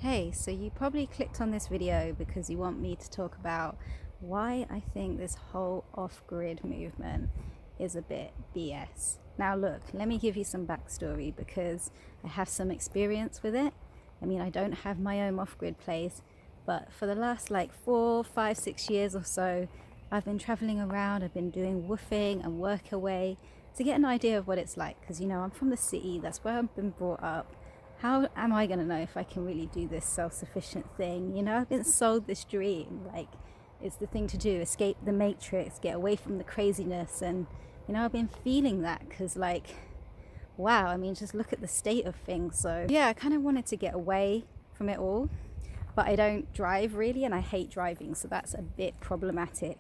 Hey, so you probably clicked on this video because you want me to talk about why I think this whole off-grid movement is a bit BS. Now look, let me give you some backstory because I have some experience with it. I mean, I don't have my own off-grid place, but for the last like 4, 5, 6 years or so, I've been traveling around, I've been doing woofing and work away to get an idea of what it's like because, I'm from the city, that's where I've been brought up. How am I going to know if I can really do this self-sufficient thing? I've been sold this dream, like it's the thing to do, escape the matrix, get away from the craziness. And, I've been feeling that because wow, I mean, just look at the state of things. So yeah, I kind of wanted to get away from it all, but I don't drive really, and I hate driving. So that's a bit problematic.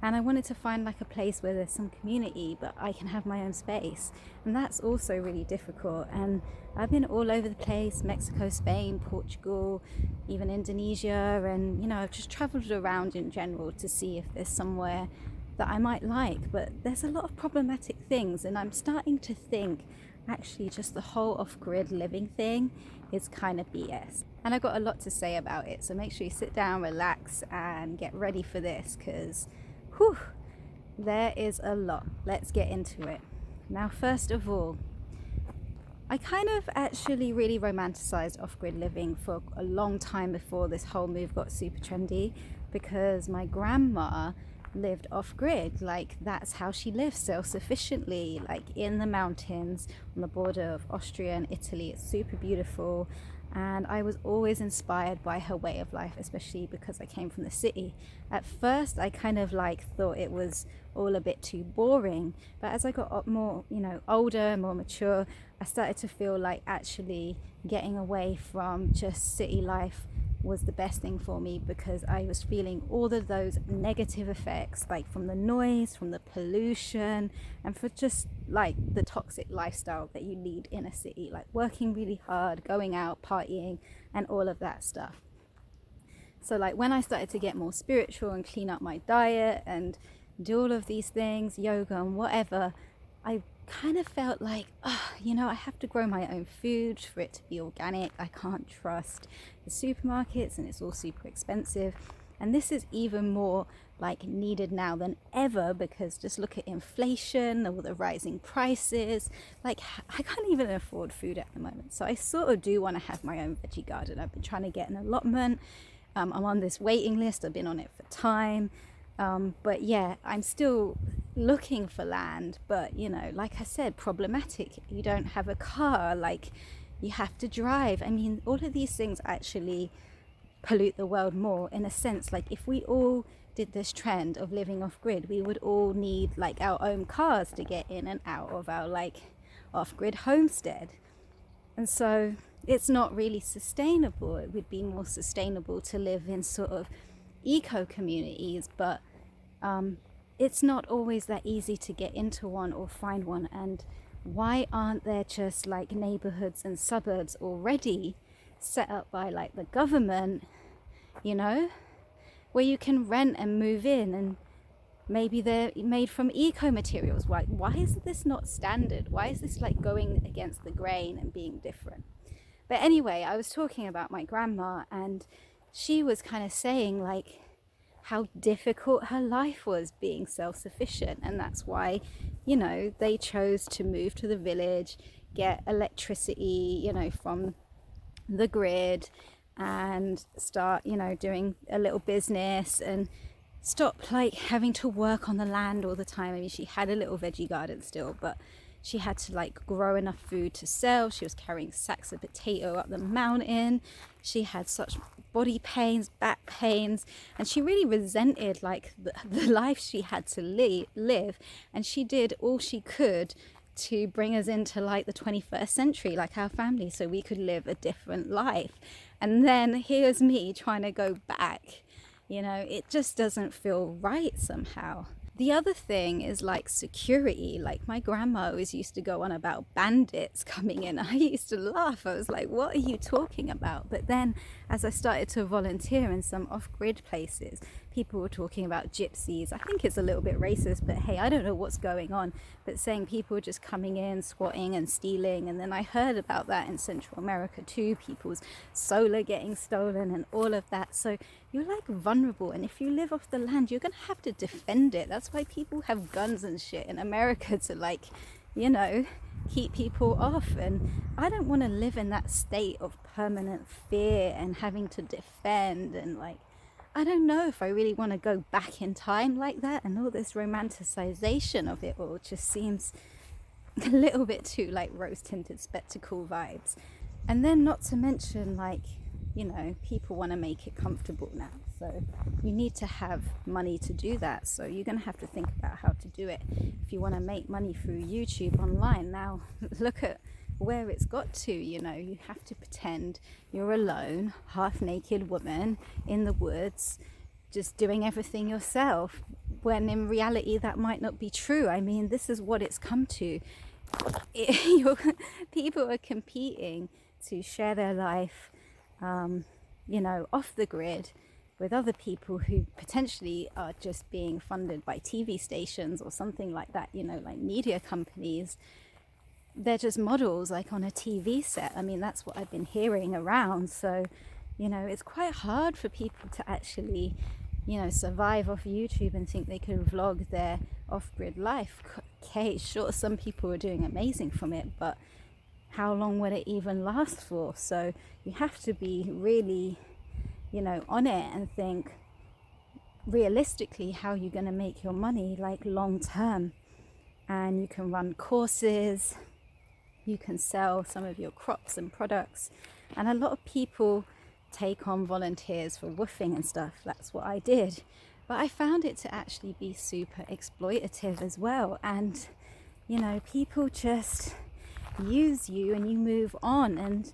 And I wanted to find like a place where there's some community, but I can have my own space. And that's also really difficult. And I've been all over the place, Mexico, Spain, Portugal, even Indonesia. And, I've just traveled around in general to see if there's somewhere that I might like. But there's a lot of problematic things. And I'm starting to think actually just the whole off-grid living thing is kind of BS. And I've got a lot to say about it. So make sure you sit down, relax, and get ready for this because there is a lot. Let's get into it. Now, first of all, I kind of actually really romanticized off-grid living for a long time before this whole move got super trendy, because my grandma lived off-grid. Like, that's how she lived, self-sufficiently, like in the mountains on the border of Austria and Italy. It's super beautiful. And I was always inspired by her way of life, especially because I came from the city. At first, I kind of thought it was all a bit too boring. But as I got more, older, more mature, I started to feel like actually getting away from just city life was the best thing for me, because I was feeling all of those negative effects, like from the noise, from the pollution, and for just like the toxic lifestyle that you lead in a city, like working really hard, going out, partying, and all of that stuff. So when I started to get more spiritual and clean up my diet and do all of these things, yoga and whatever, I kind of felt like, I have to grow my own food for it to be organic. I can't trust the supermarkets, and it's all super expensive. And this is even more needed now than ever, because just look at inflation, all the rising prices. I can't even afford food at the moment. So I sort of do want to have my own veggie garden. I've been trying to get an allotment. I'm on this waiting list. I've been on it for time. But yeah, I'm still looking for land, but like I said, problematic. You don't have a car, you have to drive. I mean, all of these things actually pollute the world more, in a sense. If we all did this trend of living off grid, we would all need our own cars to get in and out of our off-grid homestead. And so it's not really sustainable. It would be more sustainable to live in sort of eco communities, but it's not always that easy to get into one or find one. And why aren't there just neighborhoods and suburbs already set up by the government, where you can rent and move in, and maybe they're made from eco materials? Why is this not standard? Why is this going against the grain and being different? But anyway, I was talking about my grandma, and she was kind of saying how difficult her life was being self-sufficient, and that's why they chose to move to the village, get electricity from the grid, and start doing a little business, and stop having to work on the land all the time. I mean, she had a little veggie garden still, but she had to grow enough food to sell. She was carrying sacks of potato up the mountain. She had such body pains, back pains, and she really resented the life she had to live. And she did all she could to bring us into the 21st century, our family, so we could live a different life. And then here's me trying to go back. It just doesn't feel right somehow. The other thing is security. My grandma always used to go on about bandits coming in. I used to laugh. I was like, what are you talking about? But then as I started to volunteer in some off-grid places, people were talking about gypsies. I think it's a little bit racist, but hey, I don't know what's going on. But saying people were just coming in, squatting and stealing. And then I heard about that in Central America too, people's solar getting stolen and all of that. So you're like vulnerable, and if you live off the land, you're gonna have to defend it. That's why people have guns and shit in America, to like, you know, keep people off. And I don't want to live in that state of permanent fear and having to defend. And like, I don't know if I really want to go back in time like that. And all this romanticization of it all just seems a little bit too like rose-tinted spectacle vibes. And then not to mention, like, you know, people want to make it comfortable now, so you need to have money to do that. So you're going to have to think about how to do it if you want to make money through YouTube online. Now look at where it's got to. You know, you have to pretend you're alone, half naked woman in the woods, just doing everything yourself, when in reality that might not be true. I mean, this is what it's come to. People are competing to share their life, you know, off the grid with other people who potentially are just being funded by TV stations or something like that, you know, like media companies. They're just models like on a TV set. I mean, that's what I've been hearing around. So, you know, it's quite hard for people to actually, you know, survive off YouTube and think they could vlog their off-grid life. Okay, sure, some people are doing amazing from it, but how long will it even last for? So you have to be really, you know, on it and think realistically how you're going to make your money, like long term. And you can run courses, you can sell some of your crops and products. And a lot of people take on volunteers for woofing and stuff. That's what I did. But I found it to actually be super exploitative as well. And, you know, people just use you and you move on, and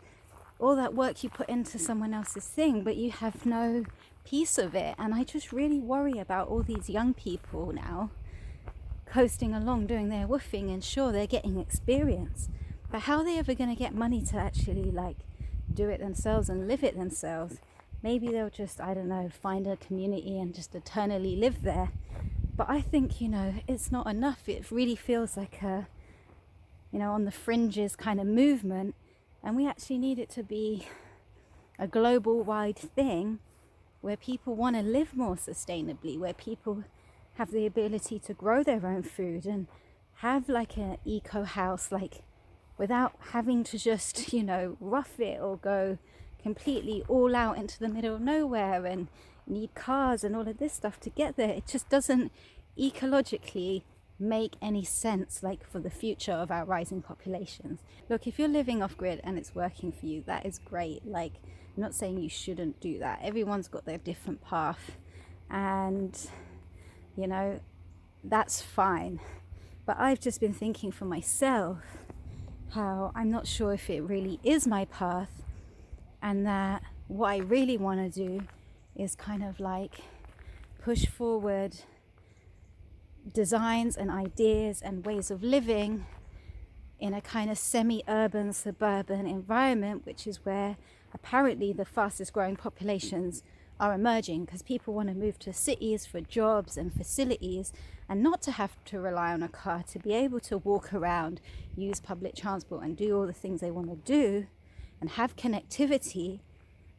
all that work you put into someone else's thing, but you have no piece of it. And I just really worry about all these young people now coasting along doing their woofing, and sure, they're getting experience, but how are they ever going to get money to actually like do it themselves and live it themselves? Maybe they'll just, I don't know, find a community and just eternally live there. But I think, you know, it's not enough. It really feels like a, you know, on the fringes kind of movement, and we actually need it to be a global wide thing where people want to live more sustainably, where people have the ability to grow their own food and have like an eco house, like without having to just, you know, rough it or go completely all out into the middle of nowhere and need cars and all of this stuff to get there. It just doesn't ecologically make any sense, like for the future of our rising populations. Look, if you're living off grid and it's working for you, that is great. Like, I'm not saying you shouldn't do that. Everyone's got their different path, and you know, that's fine. But I've just been thinking for myself how I'm not sure if it really is my path, and that what I really want to do is kind of like push forward designs and ideas and ways of living in a kind of semi-urban, suburban environment, which is where apparently the fastest growing populations are emerging, because people want to move to cities for jobs and facilities, and not to have to rely on a car, to be able to walk around, use public transport and do all the things they want to do and have connectivity,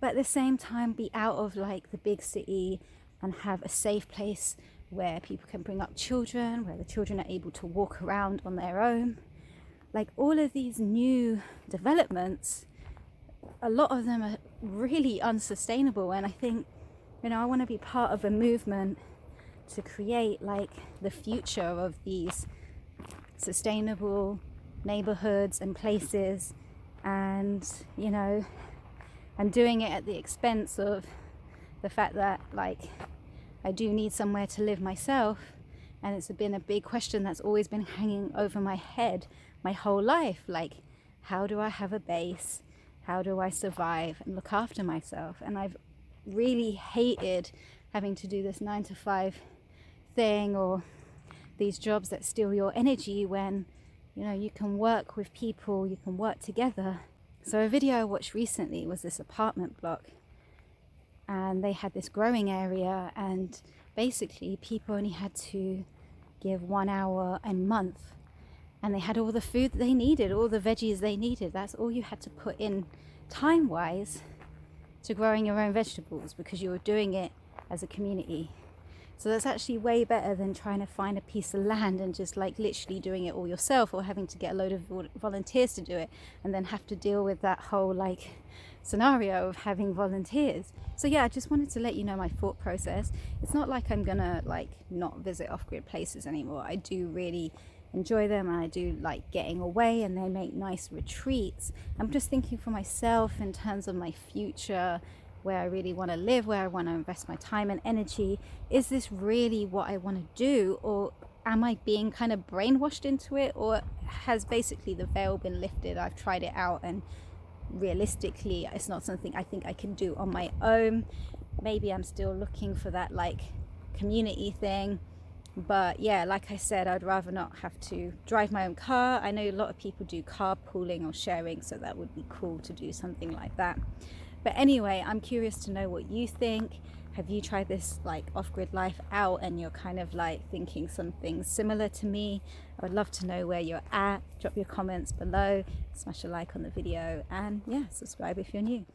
but at the same time be out of like the big city and have a safe place where people can bring up children, where the children are able to walk around on their own. Like all of these new developments, a lot of them are really unsustainable. And I think, you know, I want to be part of a movement to create like the future of these sustainable neighborhoods and places, and, you know, and doing it at the expense of the fact that like I do need somewhere to live myself. And it's been a big question that's always been hanging over my head my whole life. Like, how do I have a base? How do I survive and look after myself? And I've really hated having to do this 9-to-5 thing, or these jobs that steal your energy, when, you know, you can work with people, you can work together. So a video I watched recently was this apartment block, and they had this growing area, and basically people only had to give 1 hour a month, and they had all the food that they needed, all the veggies they needed. That's all you had to put in time wise to growing your own vegetables, because you were doing it as a community. So that's actually way better than trying to find a piece of land and just like literally doing it all yourself, or having to get a load of volunteers to do it and then have to deal with that whole like scenario of having volunteers. So yeah, I just wanted to let you know my thought process. It's not like I'm gonna like not visit off-grid places anymore. I do really enjoy them, and I do like getting away, and they make nice retreats. I'm just thinking for myself in terms of my future, where I really want to live, where I want to invest my time and energy. Is this really what I want to do, or am I being kind of brainwashed into it, or has basically the veil been lifted? I've tried it out, and realistically it's not something I think I can do on my own. Maybe I'm still looking for that like community thing. But yeah, like I said, I'd rather not have to drive my own car. I know a lot of people do carpooling or sharing, so that would be cool to do something like that. But anyway, I'm curious to know what you think. Have you tried this like off-grid life out, and you're kind of like thinking something similar to me? I would love to know where you're at. Drop your comments below, smash a like on the video, and yeah, subscribe if you're new.